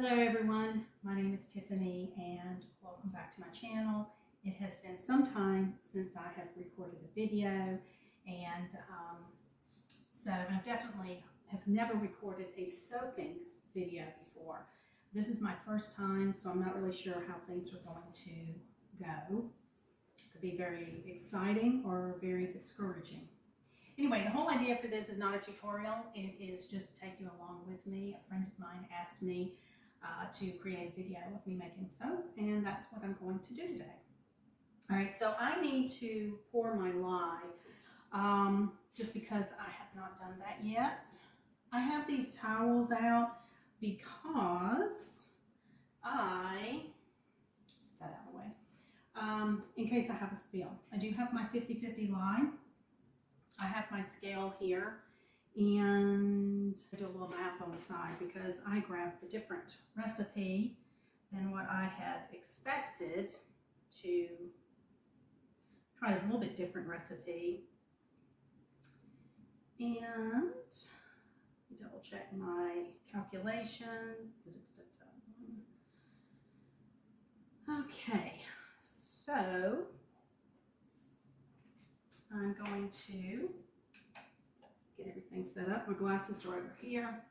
Hello everyone, my name is Tiffany and welcome back to my channel. It has been some time since I have recorded a video and so I definitely have never recorded a soaping video before. This is my first time, so I'm not really sure how things are going to go. It could be very exciting or very discouraging. Anyway, the whole idea for this is not a tutorial. It is just to take you along with me. A friend of mine asked me to create a video of me making soap, and that's what I'm going to do today. All right, so I need to pour my lye just because I have not done that yet. I have these towels out because get that out of the way, in case I have a spill. I do have my 50-50 lye. I have my scale here, and I do a little math on the side because I grabbed a different recipe than what I had expected to try a little bit different recipe. And double check my calculation. Okay, so I'm going to get everything set up. My glasses are over here.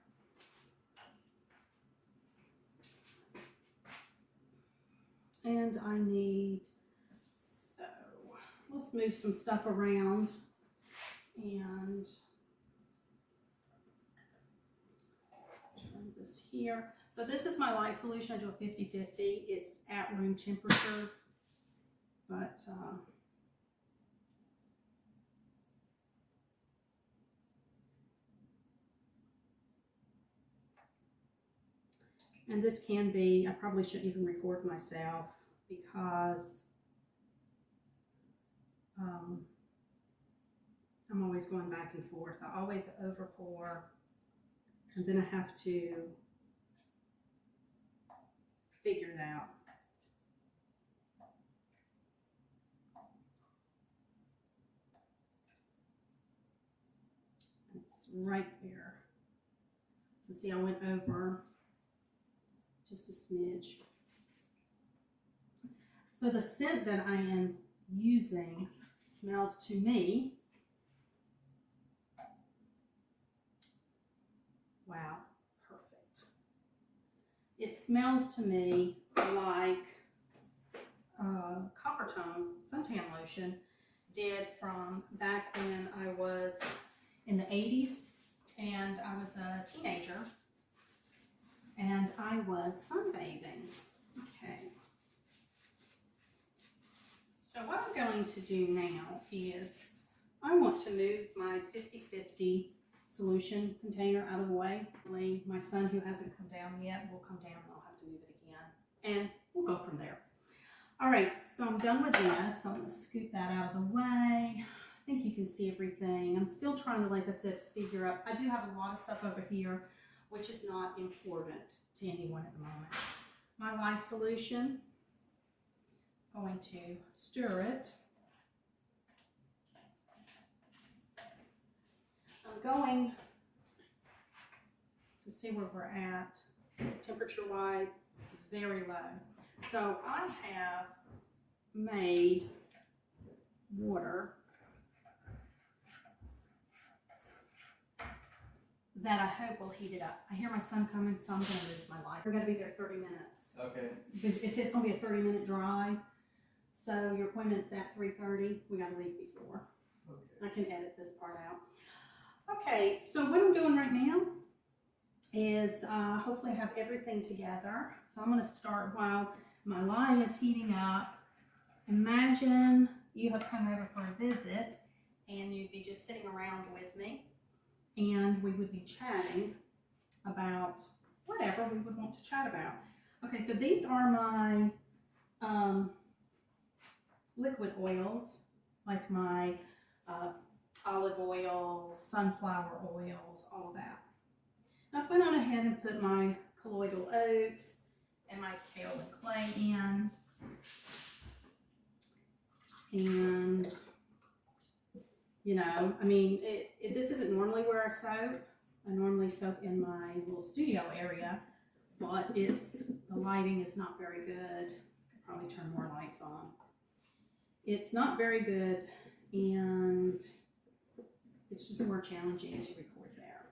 And I need, so let's move some stuff around and turn this here. So this is my lye solution. I do a 50-50. It's at room temperature, but and this can be, I probably shouldn't even record myself because I'm always going back and forth. I always over pour, and then I have to figure it out. It's right there. So see, I went over just a smidge. So the scent that I am using smells to me, wow, perfect. It smells to me like Coppertone suntan lotion did from back when I was in the 80s and I was a teenager and I was sunbathing. Okay. So what I'm going to do now is I want to move my 50-50 solution container out of the way. My son, who hasn't come down yet, will come down and I'll have to move it again. And we'll go from there. All right, so I'm done with this. So I'm going to scoot that out of the way. I think you can see everything. I'm still trying to, like I said, figure out. I do have a lot of stuff over here, which is not important to anyone at the moment. My lye solution, going to stir it. I'm going to see where we're at temperature-wise, very low. So I have made water that I hope will heat it up. I hear my son coming, so I'm going to move my lye. We're going to be there 30 minutes. Okay. It's just going to be a 30-minute drive. So your appointment's at 3:30. We got to leave before. Okay. I can edit this part out. Okay, so what I'm doing right now is hopefully I have everything together. So I'm going to start while my lye is heating up. Imagine you have come over for a visit and you'd be just sitting around with me and we would be chatting about whatever we would want to chat about. Okay, so these are my liquid oils, like my olive oil, sunflower oils, all of that. I went on ahead and put my colloidal oats and my kaolin clay in. And, you know, I mean, this isn't normally where I soap. I normally soap in my little studio area. but the lighting is not very good. Could probably turn more lights on. It's not very good, and it's just more challenging to record there.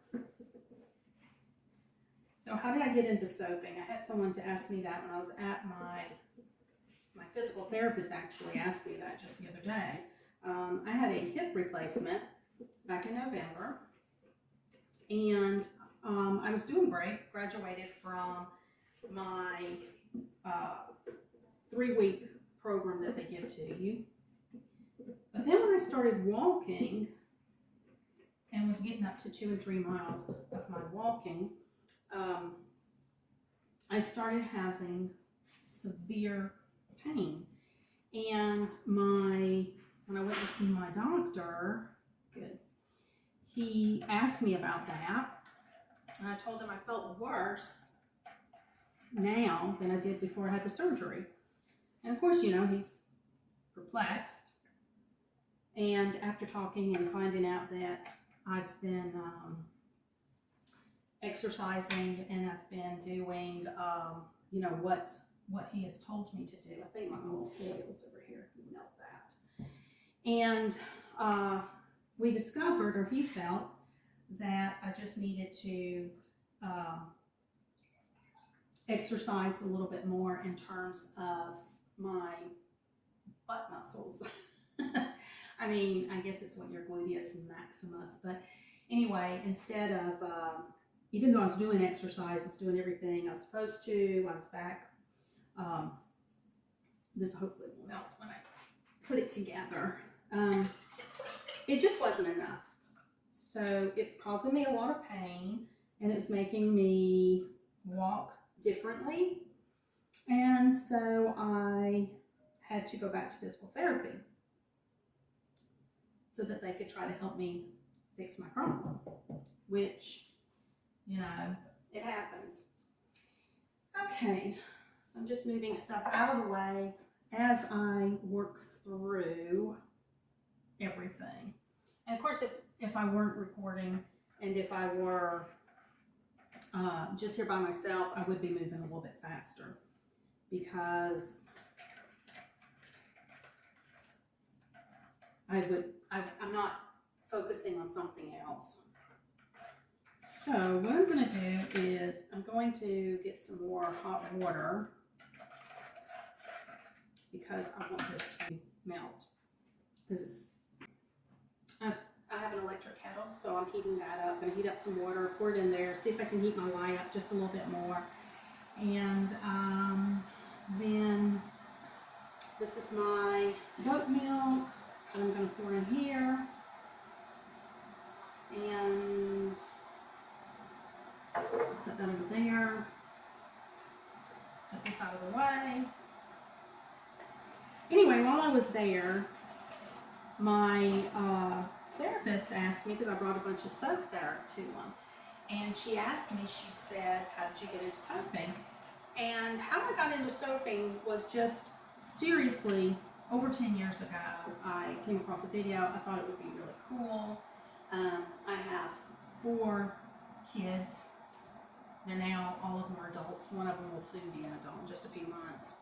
So how did I get into soaping? I had someone to ask me that when I was at my physical therapist actually asked me that just the other day. I had a hip replacement back in November, and I was doing great. Graduated from my 3-week program that they give to you. But then when I started walking and was getting up to 2 and 3 miles of my walking, I started having severe pain. And when I went to see my doctor, he asked me about that. And I told him I felt worse now than I did before I had the surgery. And of course, he's perplexed. And after talking and finding out that I've been exercising and I've been doing, what he has told me to do. I think my little oil's over here. Melt that. And we discovered, or he felt, that I just needed to exercise a little bit more in terms of my butt muscles. I mean, I guess it's what your gluteus maximus. But anyway, instead of, even though I was doing exercises, doing everything I was supposed to, I was back. This hopefully will melt when I put it together. It just wasn't enough. So it's causing me a lot of pain, and it's making me walk differently. And so I had to go back to physical therapy so that they could try to help me fix my problem, which, it happens. Okay, so I'm just moving stuff out of the way as I work through everything. And of course, if I weren't recording and if I were just here by myself, I would be moving a little bit faster because I'm not focusing on something else. So what I'm going to do is I'm going to get some more hot water because I want this to melt. Because I have an electric kettle, so I'm heating that up. I'm going to heat up some water, pour it in there, see if I can heat my lye up just a little bit more. And then this is my goat milk that I'm going to pour in here. And set that over there. Set this out of the way. Anyway, while I was there, my therapist asked me, because I brought a bunch of soap there to them, and she asked me, she said, how did you get into soaping? And how I got into soaping was just, seriously, over 10 years ago, I came across a video. I thought it would be really cool. I have 4 kids. They're now, all of them are adults. One of them will soon be an adult in just a few months.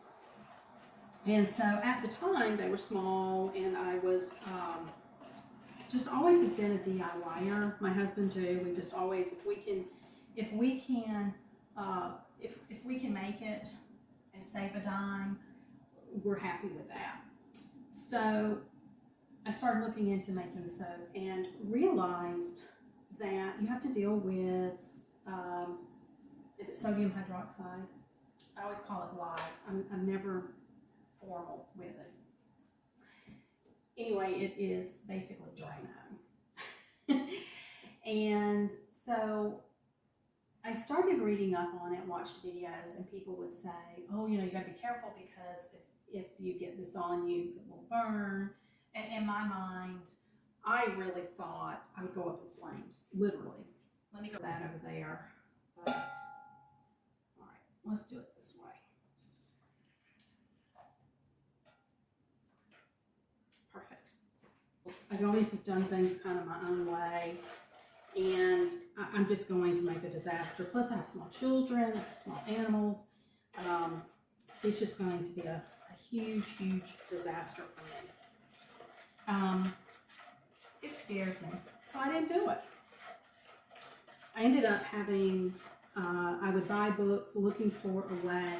And so at the time, they were small, and I was just always have been a DIYer. My husband too. We just always, if we can make it and save a dime, we're happy with that. So I started looking into making soap and realized that you have to deal with, is it sodium hydroxide? I always call it lye. I'm never formal with it. Anyway, it is basically Drano. And so I started reading up on it, watched videos, and people would say, oh, you gotta be careful because if you get this on you, it will burn. And in my mind, I really thought I would go up in flames, literally. Let me go that over there. But, all right, let's do it this way. Perfect. I've always done things kind of my own way, and I'm just going to make a disaster. Plus I have small children, I have small animals. It's just going to be a huge, huge disaster for me. It scared me, so I didn't do it. I ended up having, I would buy books looking for a way,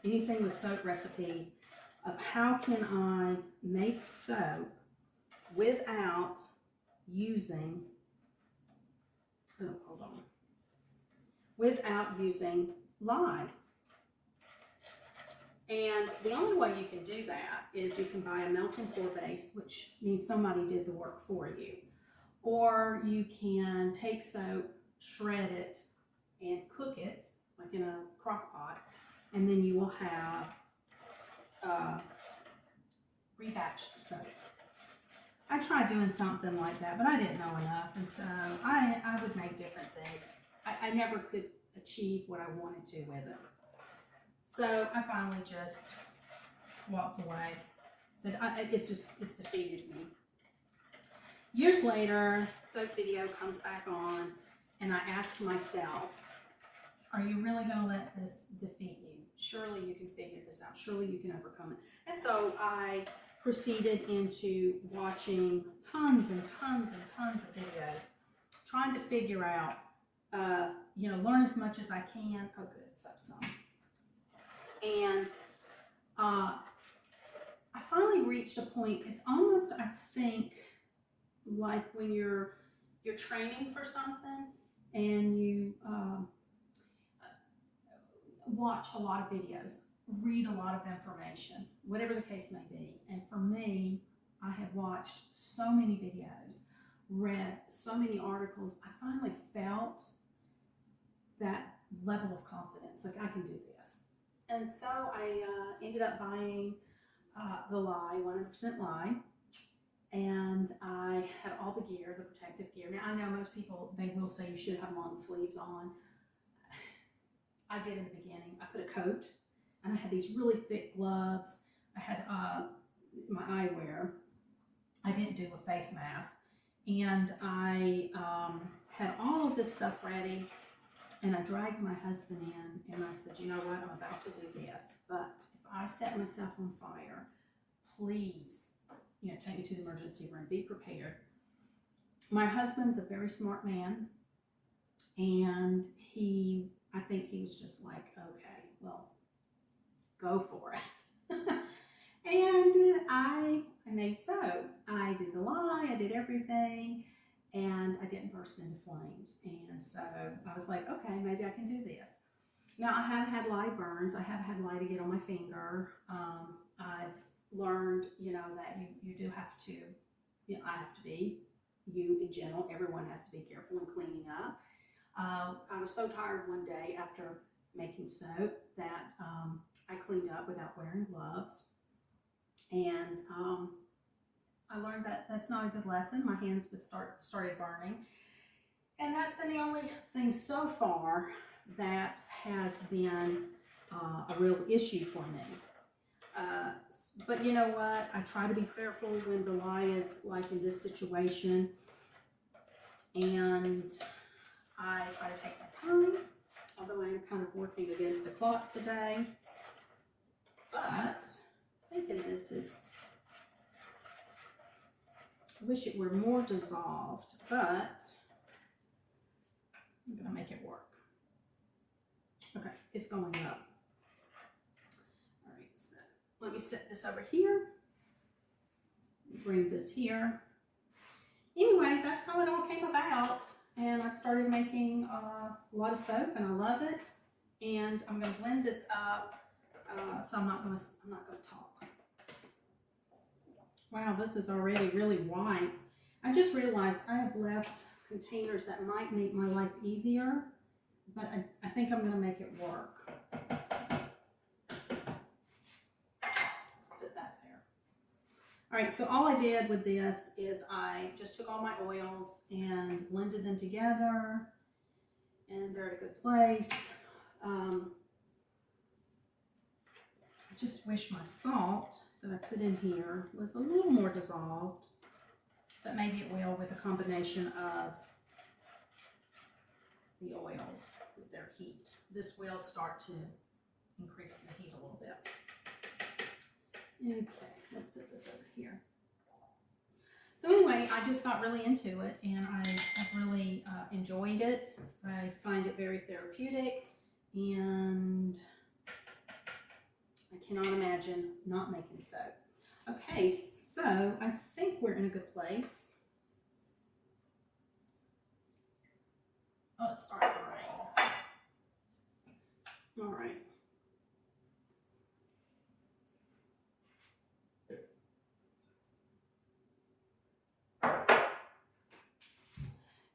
anything with soap recipes, of how can I make soap without using, without using lye. And the only way you can do that is you can buy a melting pour base, which means somebody did the work for you. Or you can take soap, shred it, and cook it, like in a crock pot, and then you will have rebatched soap. I tried doing something like that, but I didn't know enough, and so I would make different things. I never could achieve what I wanted to with it. So I finally just walked away. Said, it's defeated me. Years later, soap video comes back on, and I ask myself, are you really going to let this defeat you? Surely you can figure this out. Surely you can overcome it. And so I proceeded into watching tons and tons and tons of videos, trying to figure out, learn as much as I can. Oh, good, it's up some. And I finally reached a point. It's almost, I think, like when you're training for something and you watch a lot of videos, read a lot of information, whatever the case may be. And for me, I have watched so many videos, read so many articles. I finally felt that level of confidence, like I can do this. And so I ended up buying the lye, 100% lye, and I had all the gear, the protective gear. Now I know most people, they will say you should have long sleeves on. I did in the beginning. I put a coat, and I had these really thick gloves. I had my eyewear. I didn't do a face mask, and I had all of this stuff ready. And I dragged my husband in, and I said, you know what, I'm about to do this, but if I set myself on fire, please, take me to the emergency room, be prepared. My husband's a very smart man, and I think he was just like, okay, well, go for it. And I made soap. I did the lye, I did everything, and I didn't burst into flames. And so I was like, okay, maybe I can do this. Now, I have had lye burns. I have had lye to get on my finger. I've learned, that you do have to, I have to be, you in general, everyone has to be careful in cleaning up. I was so tired one day after making soap that I cleaned up without wearing gloves. And I learned that that's not a good lesson. My hands would started burning. And that's been the only thing so far that has been a real issue for me. But you know what? I try to be careful when the lye is like in this situation. And I try to take my time, although I am kind of working against a clock today. But thinking this is, I wish it were more dissolved, but I'm gonna make it work. Okay, it's going up. All right, so let me set this over here. Bring this here. Anyway, that's how it all came about. And I've started making a lot of soap, and I love it. And I'm gonna blend this up. So I'm not gonna talk. Wow, this is already really white. I just realized I have left containers that might make my life easier, but I think I'm gonna make it work. Let's put that there. All right, so all I did with this is I just took all my oils and blended them together, and they're at a good place. I just wish my salt that I put in here was a little more dissolved, but maybe it will with a combination of the oils with their heat. This will start to increase the heat a little bit. Okay, let's put this over here. So anyway, I just got really into it, and I've really enjoyed it. I find it very therapeutic, and I cannot imagine not making soap. Okay, so I think we're in a good place. Oh, it's starting to rain. All right.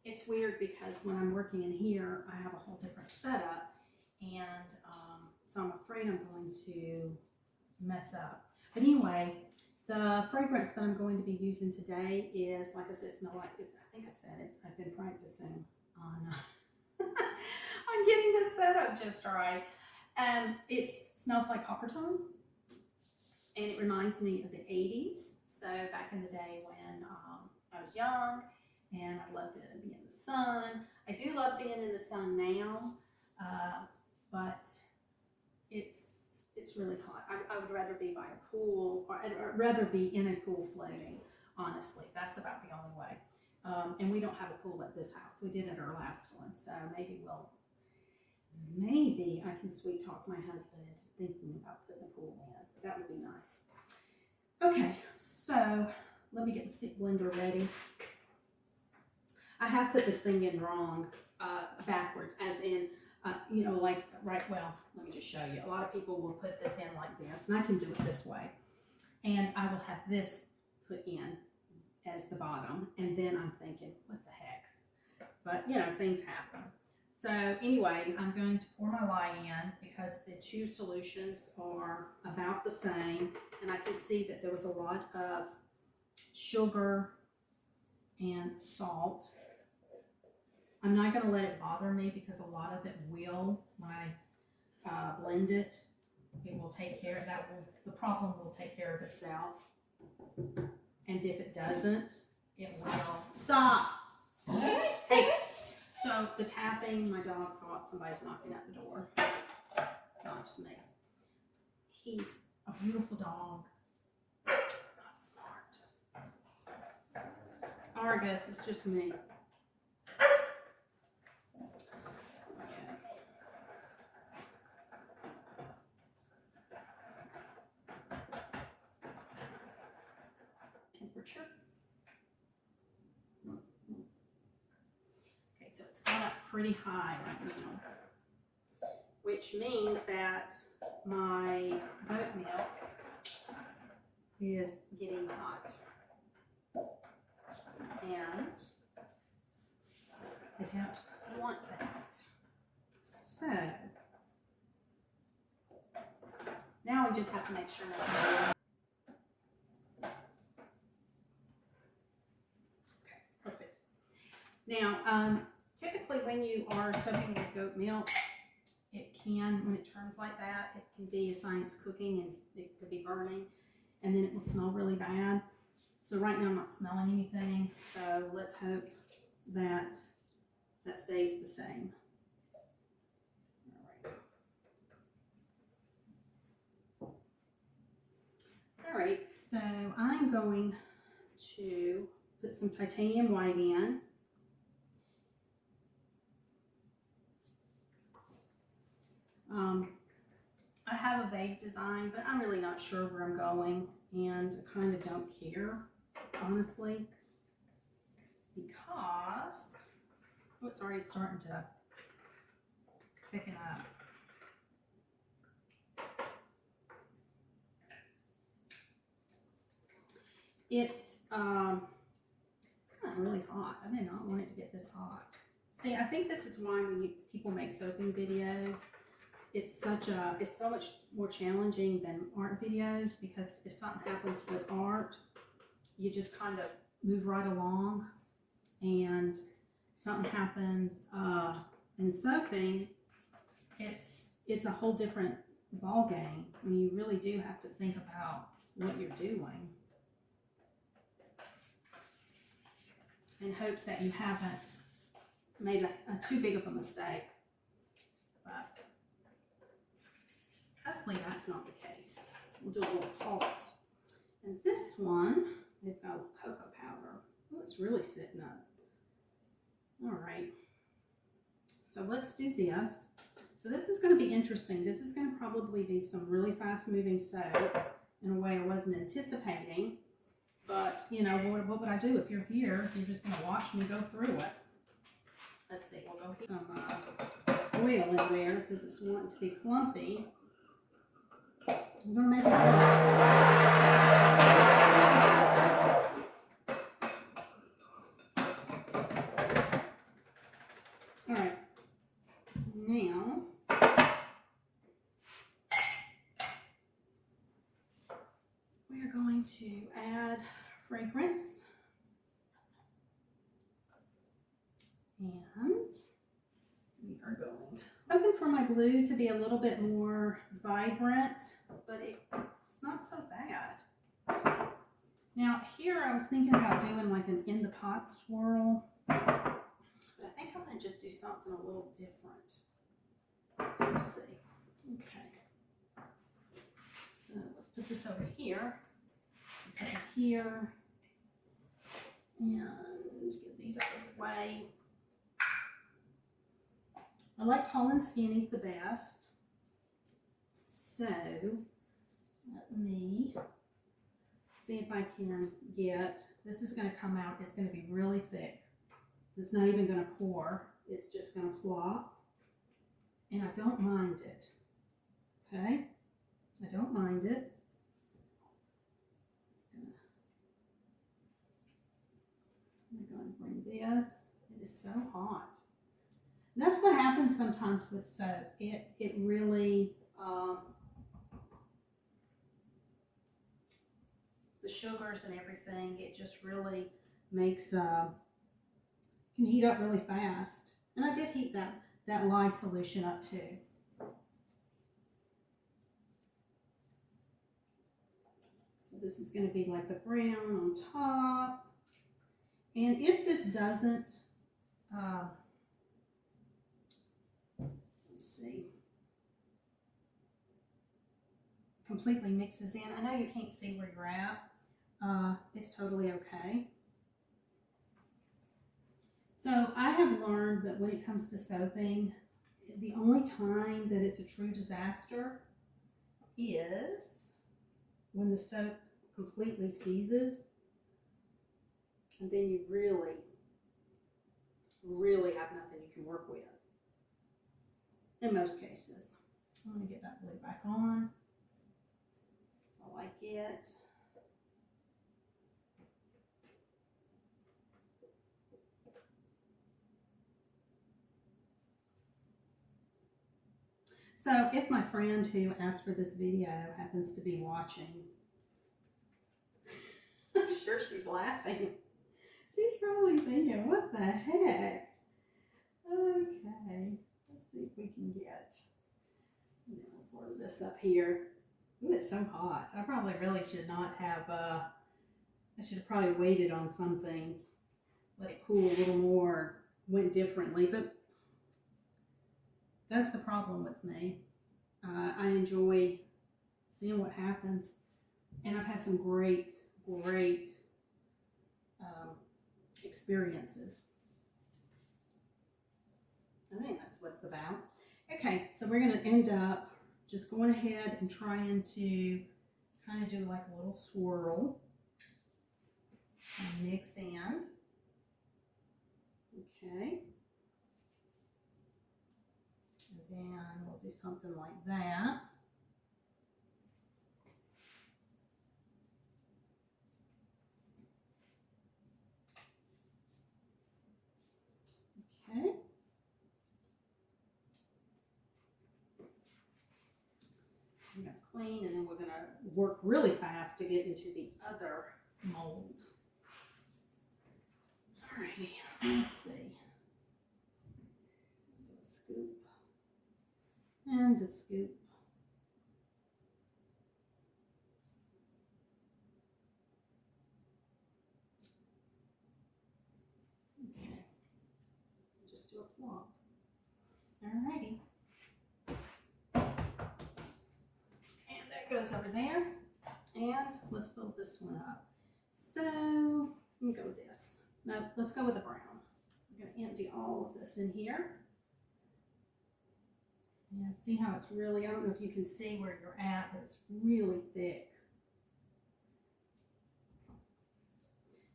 It's weird because when I'm working in here, I have a whole different setup, and so I'm afraid I'm going to mess up. But anyway, the fragrance that I'm going to be using today is, like I said, smell like, I think I said it, I've been practicing on on getting this setup just right. It smells like Coppertone, and it reminds me of the 80s. So back in the day when I was young, and I loved it to be in the sun. I do love being in the sun now, but it's really hot. I would rather be by a pool, or I'd rather be in a pool floating, honestly. That's about the only way. And we don't have a pool at this house. We did at our last one, so maybe I can sweet talk my husband into thinking about putting a pool in. That would be nice. Okay, so let me get the stick blender ready. I have put this thing in wrong, backwards, as in, you know, like, right, well, let me just show you. A lot of people will put this in like this, and I can do it this way. And I will have this put in as the bottom, and then I'm thinking, what the heck? But, you know, things happen. So anyway, I'm going to pour my lye in because the two solutions are about the same, and I can see that there was a lot of sugar and salt. I'm not going to let it bother me because a lot of it will, when I blend it, it will take care of that. The problem will take care of itself. And if it doesn't, it will stop. Hey, so the tapping, my dog thought somebody's knocking at the door. It's not just me. He's a beautiful dog. Not smart. Argus, it's just me. Temperature. Okay, so it's gone up pretty high right now, which means that my goat milk is getting hot, and I don't want that. So now we just have to make sure nothing. Okay, perfect. Now, typically when you are soaking with goat milk, it can, when it turns like that, it can be a sign it's cooking, and it could be burning, and then it will smell really bad. So right now I'm not smelling anything, so let's hope that that stays the same. All right, so I'm going to put some titanium white in. I have a vague design, but I'm really not sure where I'm going, and I kind of don't care, honestly, because oh, it's already starting to thicken up. It's kind of really hot. I did not want it to get this hot. See, I think this is why when people make soaping videos, it's so much more challenging than art videos, because if something happens with art, you just kind of move right along, and something happens in soaping, it's a whole different ball game. I mean, you really do have to think about what you're doing in hopes that you haven't made a too big of a mistake, but hopefully that's not the case. We'll do a little pulse. And this one, they've got cocoa powder. Oh, it's really sitting up. All right, so let's do this. So this is going to be interesting. This is going to probably be some really fast moving soap in a way I wasn't anticipating. But, you know, what would I do if you're here? You're just going to watch me go through it. Let's see, we'll go get some oil in there because it's wanting to be clumpy. I'm going to make it all right. Now, we are going to add fragrance. And we are looking for my blue to be a little bit more vibrant, but it's not so bad. Now here I was thinking about doing like an in the pot swirl, but I think I'm going to just do something a little different. So let's see. Okay. So let's put this over here. This over here. And get these out of the way. I like tall and skinny's the best. So let me see if I can get, this is going to come out, it's going to be really thick. So it's not even going to pour, it's just going to plop. And I don't mind it. Okay? I don't mind it. I'm going to bring this. It is so hot. And that's what happens sometimes with soap. It really, the sugars and everything, it just really makes, can heat up really fast. And I did heat that lye solution up too. So this is going to be like the brown on top. And if this doesn't, let's see, completely mixes in. I know you can't see where you're at. It's totally okay. So I have learned that when it comes to soaping, the only time that it's a true disaster is when the soap completely seizes, and then you really, really have nothing you can work with. In most cases. I'm going to get that blue back on. I like it. So if my friend who asked for this video happens to be watching, I'm sure she's laughing. She's probably thinking, what the heck? Okay, let's see if we can get, we'll pour this up here. Ooh, it's so hot. I probably really should not have, I should have probably waited on some things. Let it cool a little more, went differently, but that's the problem with me. I enjoy seeing what happens, and I've had some great experiences. I think that's what it's about. Okay, so we're going to end up just going ahead and trying to kind of do like a little swirl and mix in. Okay. And then we'll do something like that. Okay. I'm going to clean, and then we're going to work really fast to get into the other mold. Alrighty, let's see. Do a scoop and a scoop. Okay, just do to a plop. Alrighty. And that goes over there. And let's fill this one up. So, let me go with this. No, let's go with the brown. I'm going to empty all of this in here. And see how it's really, I don't know if you can see where you're at, but it's really thick.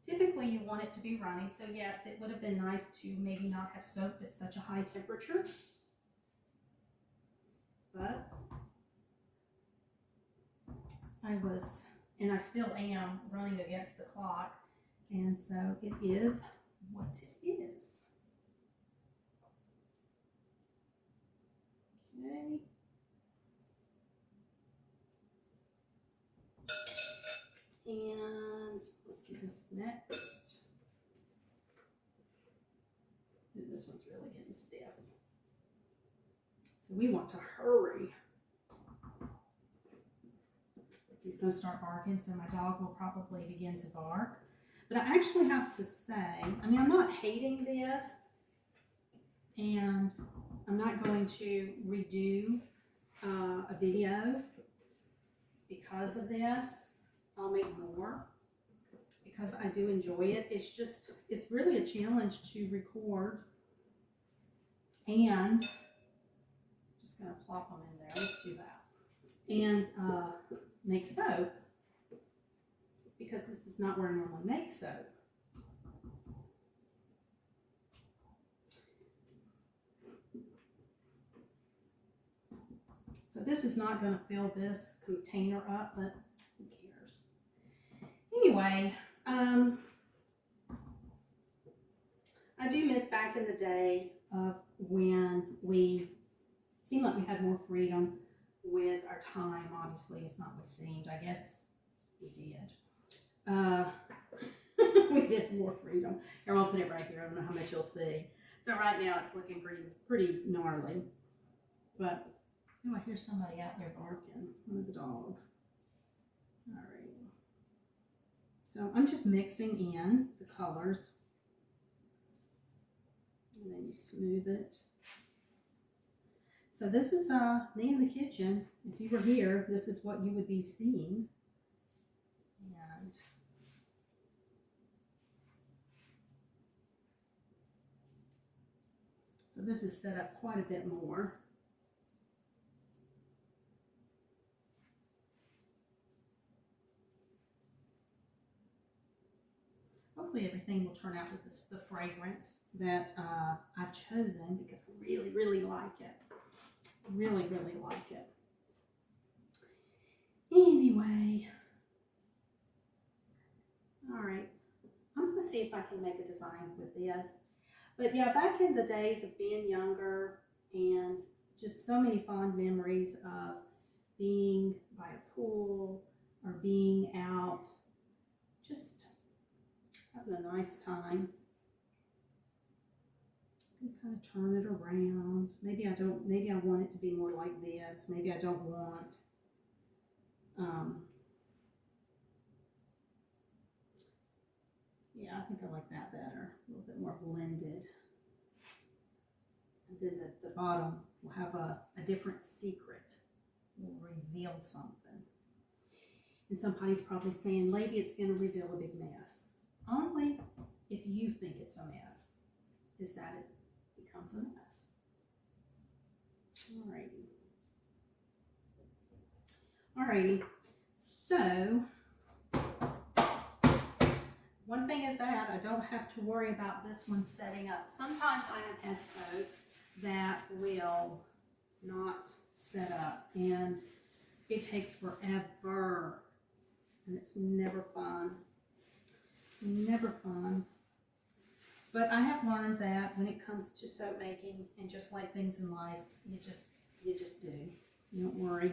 Typically you want it to be runny, so yes, it would have been nice to maybe not have soaked at such a high temperature. But I was, and I still am, running against the clock, and so it is what it is. Okay. And let's do this next. Ooh, this one's really getting stiff. So we want to hurry. He's going to start barking, so my dog will probably begin to bark. But I actually have to say, I mean, I'm not hating this, and I'm not going to redo a video because of this. I'll make more because I do enjoy it. It's just, it's really a challenge to record, and just going to plop them in there. Let's do that. And make soap, because this is not where I normally make soap. So this is not going to fill this container up, but who cares? Anyway, I do miss back in the day of when we seemed like we had more freedom with our time. Obviously, it's not what seemed. I guess we did. We did more freedom. Here, I'll put it right here. I don't know how much you'll see. So right now it's looking pretty gnarly. But oh, I hear somebody out there barking. One of the dogs. All right. So I'm just mixing in the colors, and then you smooth it. So this is me in the kitchen. If you were here, this is what you would be seeing. And so this is set up quite a bit more. Hopefully everything will turn out with the fragrance that I've chosen, because I really like it. Really like it. Anyway, all right, I'm gonna see if I can make a design with this. But yeah, back in the days of being younger, and just so many fond memories of being by a pool or being out, just having a nice time. Kind of turn it around. Maybe I want it to be more like this. Maybe I don't want yeah, I think I like that better. A little bit more blended. And then the bottom will have a different secret. Will reveal something. And somebody's probably saying, lady, it's going to reveal a big mess. Only if you think it's a mess is that it becomes a mess. Alrighty. So one thing is that I don't have to worry about this one setting up. Sometimes I have had soap that will not set up, and it takes forever, and it's never fun. Never fun. But I have learned that when it comes to soap making, and just like things in life, you just do. You don't worry.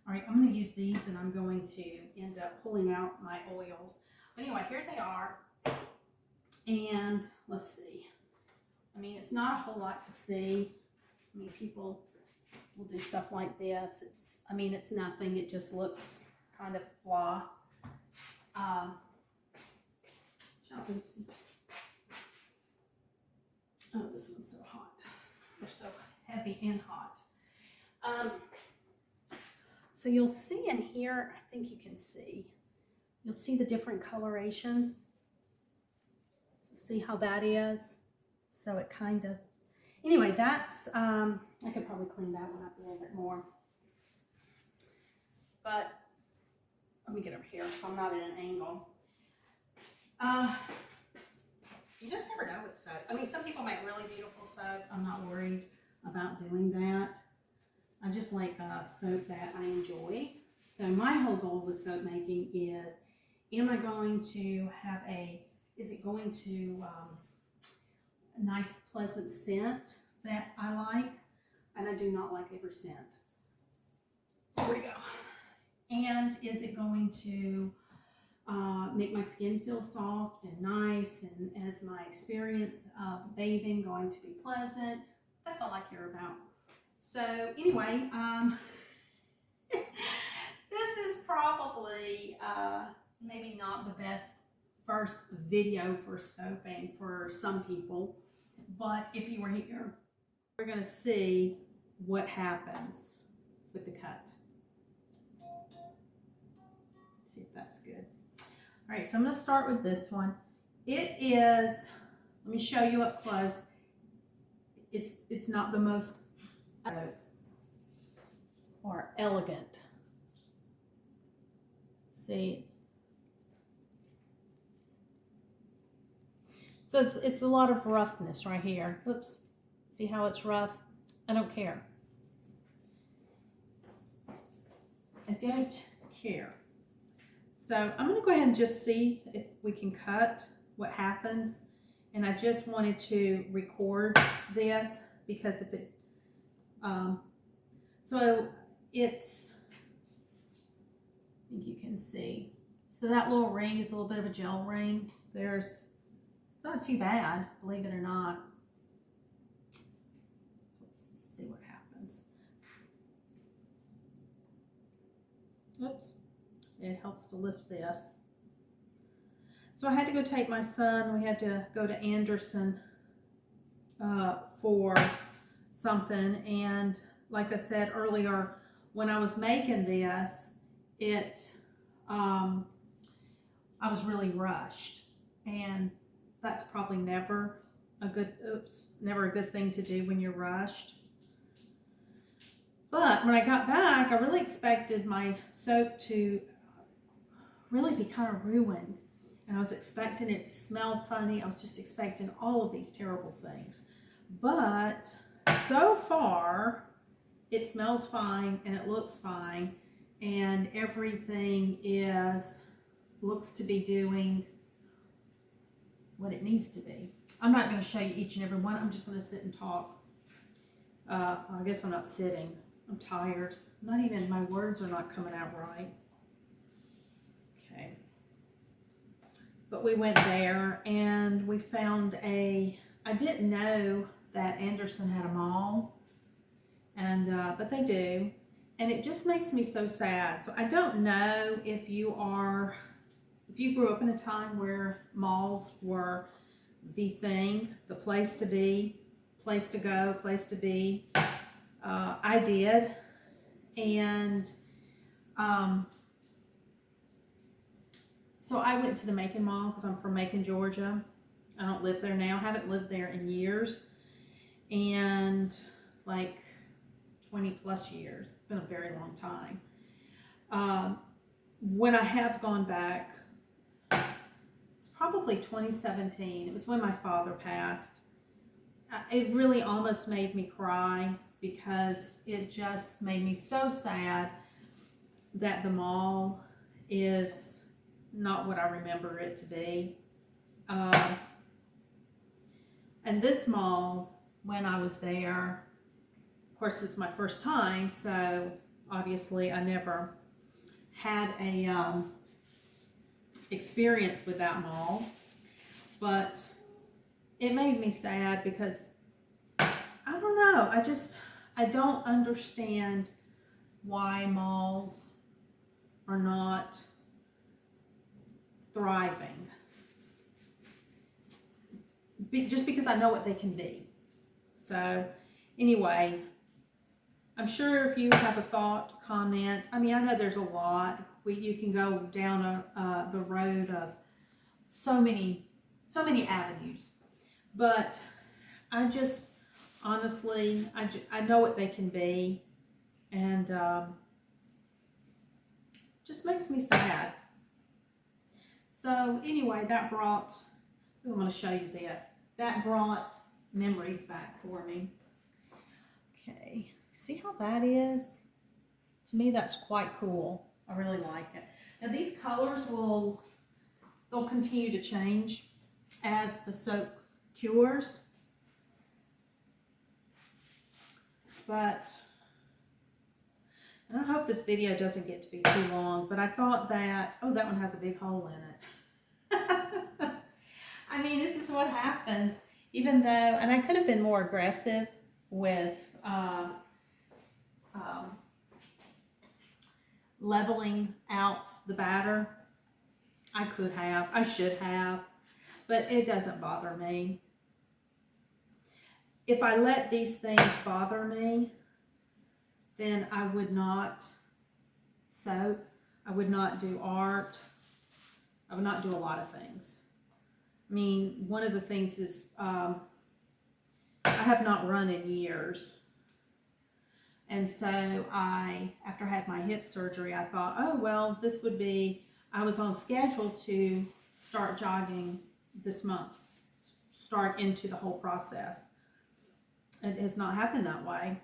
All right, I'm going to use these, and I'm going to end up pulling out my oils. But anyway, here they are. And let's see. I mean, it's not a whole lot to see. I mean, people will do stuff like this. It's nothing. It just looks kind of blah. Oh, this one's so hot. They're so heavy and hot. So you'll see in here, I think you can see, you'll see the different colorations. So see how that is? So it kind of, anyway, that's, I could probably clean that one up a little bit more. But let me get over here so I'm not at an angle. You just never know with soap. I mean, some people make really beautiful soap. I'm not worried about doing that. I just like soap that I enjoy. So my whole goal with soap making is, am I going to have is it going to a nice pleasant scent that I like? And I do not like every scent. There we go. And is it going to make my skin feel soft and nice, and is my experience of bathing going to be pleasant? That's all I care about. So anyway, this is probably maybe not the best first video for soaping for some people, but if you were here, we're going to see what happens with the cut. See if that's good. All right, so I'm going to start with this one. It is, let me show you up close. It's not the most or elegant. See, so it's a lot of roughness right here. Oops, see how it's rough? I don't care. I don't care. So I'm going to go ahead and just see if we can cut what happens. And I just wanted to record this because if it, so it's, I think you can see. So that little ring is a little bit of a gel ring. It's not too bad, believe it or not. Let's see what happens. Oops. It helps to lift this. So I had to go take my son. We had to go to Anderson for something. And like I said earlier, when I was making this, I was really rushed. And that's probably never a good thing to do when you're rushed. But when I got back, I really expected my soap to really be kind of ruined, and I was expecting it to smell funny. I was just expecting all of these terrible things, but so far it smells fine and it looks fine, and everything looks to be doing what it needs to be. I'm not going to show you each and every one. I'm just going to sit and talk. I guess I'm not sitting. I'm tired. Not even, my words are not coming out right. Okay. But we went there and we found I didn't know that Anderson had a mall, and but they do, and it just makes me so sad. So I don't know if you grew up in a time where malls were the thing, the place to be, place to go, place to be. I did, and so I went to the Macon Mall because I'm from Macon, Georgia. I don't live there now. I haven't lived there in years, and like 20 plus years. It's been a very long time. When I have gone back, it's probably 2017. It was when my father passed. It really almost made me cry because it just made me so sad that the mall is not what I remember it to be. And this mall, when I was there, of course it's my first time, so obviously I never had a experience with that mall, but it made me sad because I don't know, I don't understand why malls are not thriving. just because I know what they can be. So anyway, I'm sure if you have a thought, comment. I mean, I know there's a lot. You can go down the road of so many avenues, but I just honestly, I know what they can be, and just makes me sad. So anyway, that brought, I'm going to show you this. That brought memories back for me. Okay, see how that is? To me, that's quite cool. I really like it. Now these colors they'll continue to change as the soap cures. But, and I hope this video doesn't get to be too long, but I thought that, oh, that one has a big hole in it. I mean, this is what happens. Even though, and I could have been more aggressive with leveling out the batter. I should have, but it doesn't bother me. If I let these things bother me, then I would not soap, I would not do art, I would not do a lot of things. I mean, one of the things is I have not run in years. And so after I had my hip surgery, I thought, oh, well, this would be, I was on schedule to start jogging this month, start into the whole process. It has not happened that way.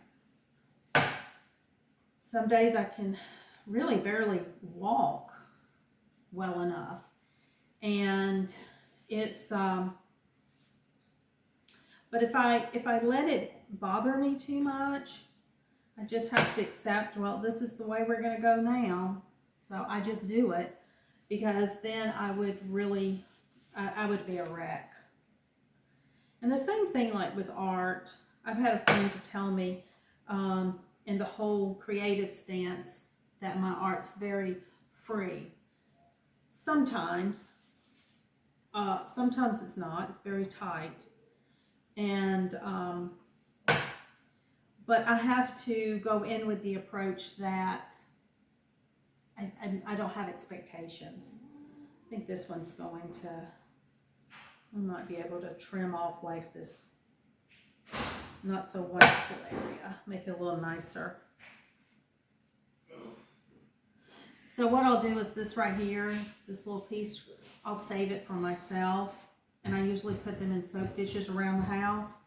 Some days I can really barely walk well enough. And it's, but if I let it bother me too much, I just have to accept, well, this is the way we're going to go now. So I just do it, because then I would really, I would be a wreck. And the same thing like with art. I've had a friend to tell me in the whole creative stance that my art's very free. Sometimes it's not. It's very tight. And but I have to go in with the approach that I don't have expectations. I think this one's going to, I might be able to trim off like this not so wonderful area, make it a little nicer. So what I'll do is this right here, this little piece, I'll save it for myself, and I usually put them in soap dishes around the house,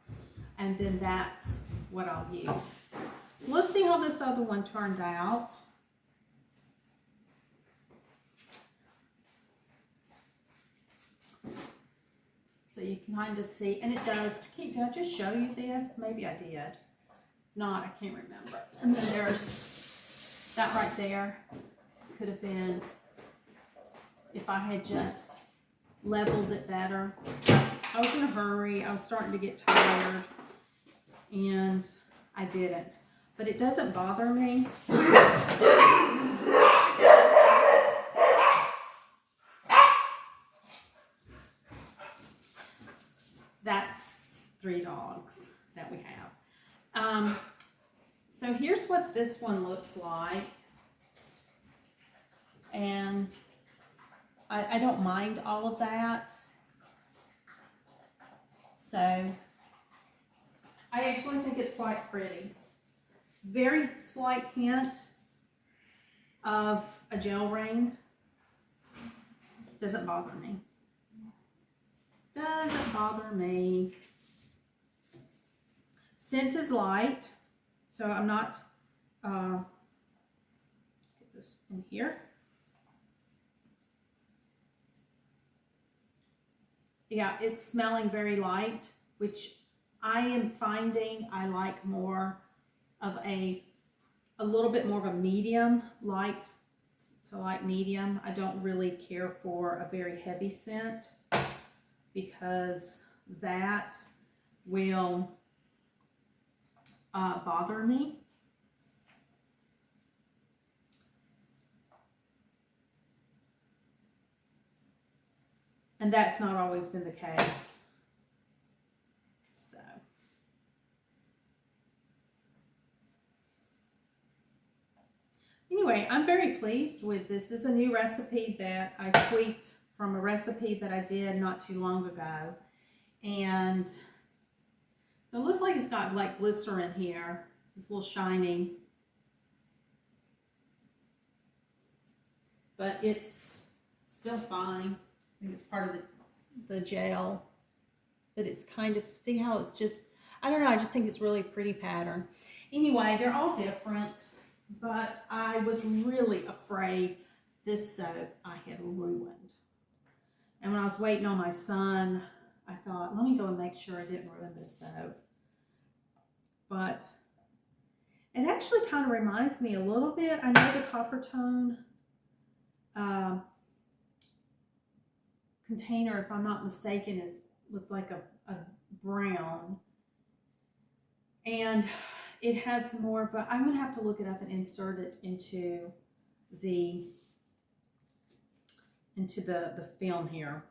and then that's what I'll use. So let's see how this other one turned out. So you can kind of see, and it does, did I just show you this? Maybe I did. If not, I can't remember. And then there's that right there. Could have been, if I had just leveled it better. I was in a hurry. I was starting to get tired, and I didn't. But it doesn't bother me. That's 3 dogs that we have. So here's what this one looks like. And I don't mind all of that. So I actually think it's quite pretty. Very slight hint of a gel ring. Doesn't bother me. Doesn't bother me. Scent is light, so I'm not, get this in here. Yeah, it's smelling very light, which I am finding I like more of a little bit more of a medium, light to light medium. I don't really care for a very heavy scent, because that will bother me. And that's not always been the case. Anyway, I'm very pleased with this. This is a new recipe that I tweaked from a recipe that I did not too long ago. And so it looks like it's got like glycerin here. It's a little shiny. But it's still fine. I think it's part of the gel. But it's kind of, see how it's just, I don't know, I just think it's really pretty pattern. Anyway, they're all different, but I was really afraid this soap I had ruined. And when I was waiting on my son, I thought, let me go and make sure I didn't ruin this soap. But it actually kind of reminds me a little bit, I know the Coppertone container, if I'm not mistaken, is with like a brown. And it has more of a, I'm going to have to look it up and insert it into the film here.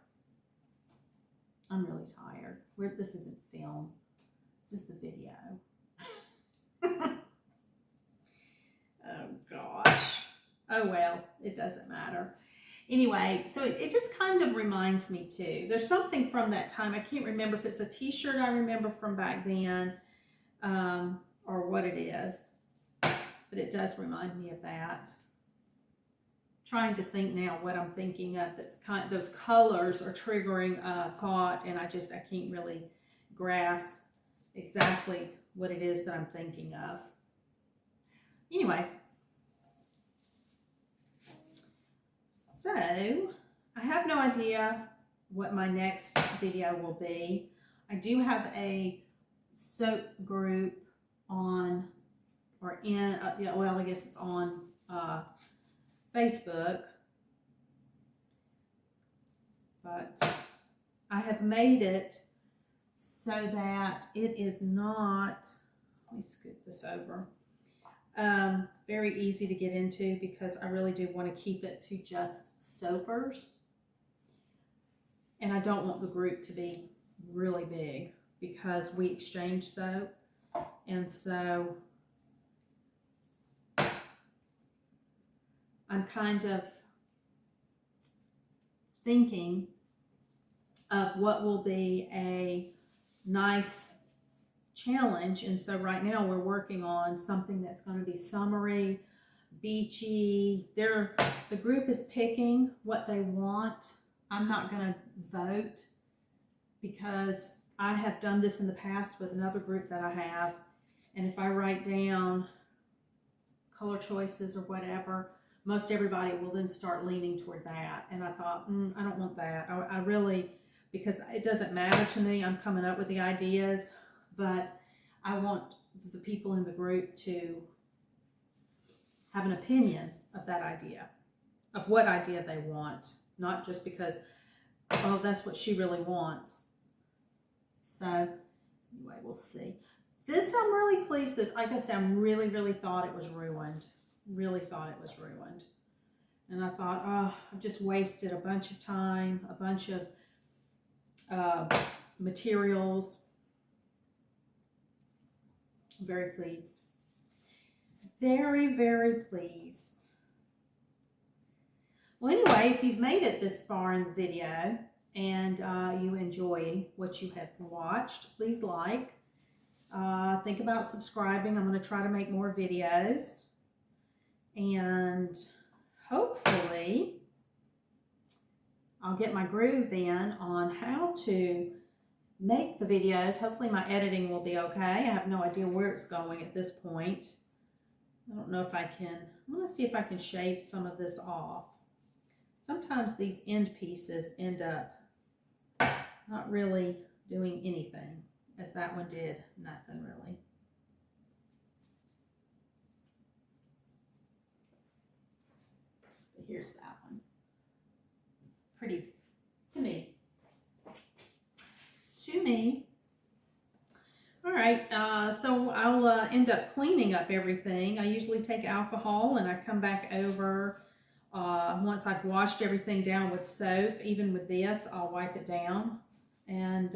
I'm really tired. This isn't film. This is the video. Oh gosh. Oh well, it doesn't matter. Anyway, so it just kind of reminds me too. There's something from that time. I can't remember if it's a t-shirt I remember from back then, or what it is. But it does remind me of that. Trying to think now what I'm thinking of that's those colors are triggering a thought, and I can't really grasp exactly what it is that I'm thinking of. Anyway, so I have no idea what my next video will be. I do have a soap group on, or in, well, I guess it's on Facebook, but I have made it so that it is not, let me scoot this over, very easy to get into, because I really do want to keep it to just soapers. And I don't want the group to be really big because we exchange soap. And so I'm kind of thinking of what will be a nice challenge. And so right now we're working on something that's going to be summery, beachy. The group is picking what they want. I'm not going to vote, because I have done this in the past with another group that I have. And if I write down color choices or whatever, most everybody will then start leaning toward that. And I thought, I don't want that. I really, because it doesn't matter to me. I'm coming up with the ideas, but I want the people in the group to have an opinion of that idea, of what idea they want, not just because, oh, that's what she really wants. So anyway, we'll see. This I'm really pleased with. Like I said, I really thought it was ruined. Really thought it was ruined. And I thought, oh, I've just wasted a bunch of time, a bunch of materials. I'm very pleased. Very pleased. Well, anyway, if you've made it this far in the video and you enjoy what you have watched, please like. Think about subscribing. I'm going to try to make more videos. And hopefully I'll get my groove in on how to make the videos. Hopefully my editing will be okay. I have no idea where it's going at this point. I don't know if I can. I'm going to see if I can shave some of this off. Sometimes these end pieces end up not really doing anything, as that one did nothing really. But here's that one. Pretty to me. All right, so I'll end up cleaning up everything. I usually take alcohol and I come back over once I've washed everything down with soap. Even with this, I'll wipe it down and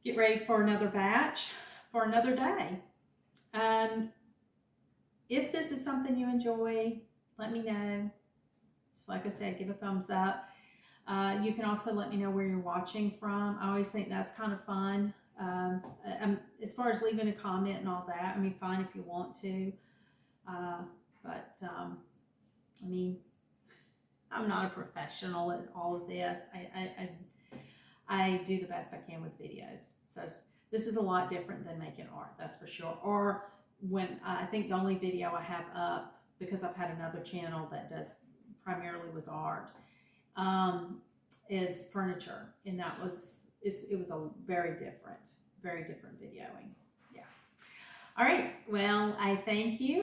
get ready for another batch for another day. if this is something you enjoy, let me know. Just like I said, give a thumbs up. You can also let me know where you're watching from. I always think that's kind of fun. As far as leaving a comment and all that, I mean, fine if you want to. But I mean, I'm not a professional at all of this. I do the best I can with videos. So this is a lot different than making art, that's for sure. Or when I think the only video I have up, because I've had another channel that does primarily was art, is furniture, and it was a very different videoing. Yeah. All right. Well, I thank you.